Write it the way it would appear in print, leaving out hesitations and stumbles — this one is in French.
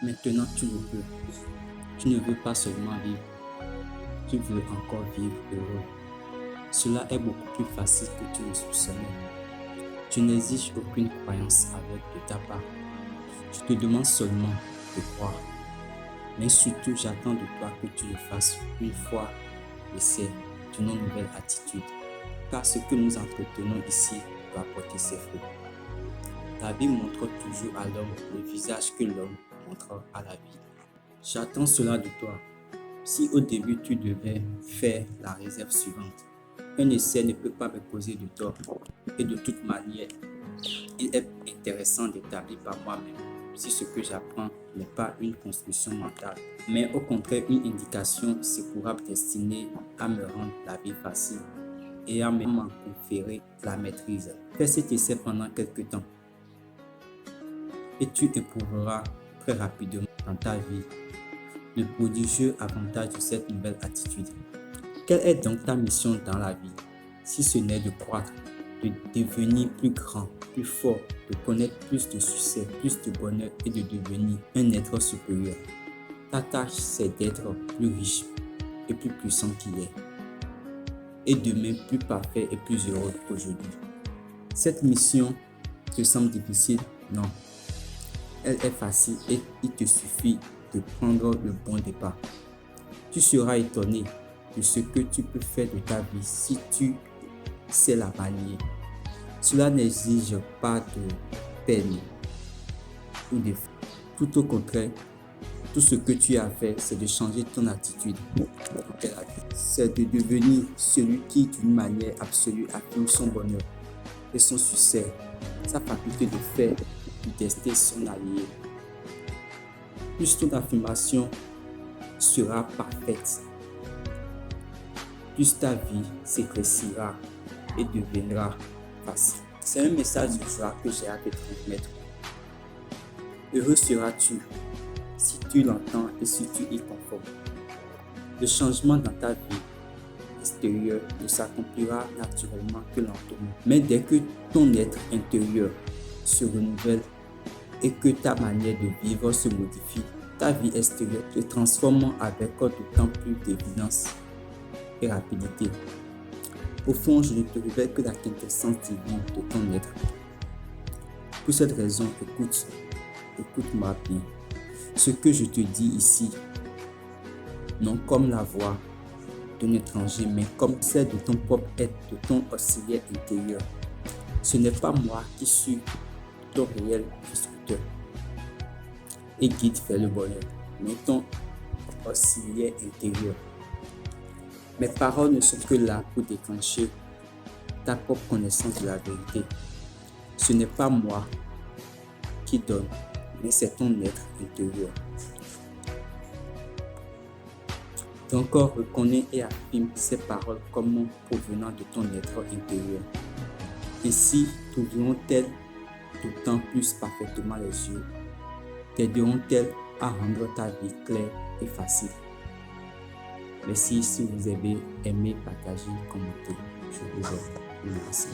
Maintenant, tu le peux. Tu ne veux pas seulement vivre, tu veux encore vivre heureux. Cela est beaucoup plus facile que tu le soupçonnais. Tu n'exiges aucune croyance avec de ta part. Je te demande seulement de croire. Mais surtout, j'attends de toi que tu le fasses une fois l'essai d'une nouvelle attitude. Car ce que nous entretenons ici doit porter ses fruits. La vie montre toujours à l'homme le visage que l'homme montre à la vie. J'attends cela de toi. Si au début tu devais faire la réserve suivante, un essai ne peut pas me causer de tort. Et de toute manière, il est intéressant d'établir par moi-même si ce que j'apprends n'est pas une construction mentale, mais au contraire une indication secourable destinée à me rendre la vie facile et à m'en conférer la maîtrise. Fais cet essai pendant quelques temps et tu éprouveras très rapidement dans ta vie le prodigieux avantage de cette nouvelle attitude. Quelle est donc ta mission dans la vie, si ce n'est de croître, de devenir plus grand, plus fort, de connaître plus de succès, plus de bonheur et de devenir un être supérieur? Ta tâche, c'est d'être plus riche et plus puissant qu'hier, et demain plus parfait et plus heureux qu'aujourd'hui. Cette mission te semble difficile? Non. Elle est facile et il te suffit de prendre le bon départ. Tu seras étonné de ce que tu peux faire de ta vie si tu sais la manier. Cela n'exige pas de peine ou d'effort. Tout au contraire, tout ce que tu as à faire, c'est de changer ton attitude. C'est de devenir celui qui, d'une manière absolue, affirme son bonheur et son succès, sa faculté de faire, de tester son allié. Plus ton affirmation sera parfaite, plus ta vie s'éclaircira et deviendra facile. C'est un message de joie que j'ai hâte de transmettre. Heureux seras-tu si tu l'entends et si tu y conformes. Le changement dans ta vie extérieure ne s'accomplira naturellement que lentement. Mais dès que ton être intérieur se renouvelle et que ta manière de vivre se modifie, ta vie extérieure se transforme avec d'autant plus d'évidence et rapidité. Au fond, je ne te révèle que la quintessence divine de ton être. Pour cette raison, écoute-moi bien. Ce que je te dis ici, non comme la voix d'un étranger, mais comme celle de ton propre être, de ton auxiliaire intérieur. Ce n'est pas moi qui suis ton réel instructeur et guide vers le bonheur, mais ton auxiliaire intérieur. Mes paroles ne sont que là pour déclencher ta propre connaissance de la vérité. Ce n'est pas moi qui donne, mais c'est ton être intérieur. Ton corps reconnaît et affirme ces paroles comme provenant de ton être intérieur. Ainsi, t'ouvriront-elles d'autant plus parfaitement les yeux, t'aideront-elles à rendre ta vie claire et facile. Merci si vous avez aimé, partager, commenter. Je vous remercie.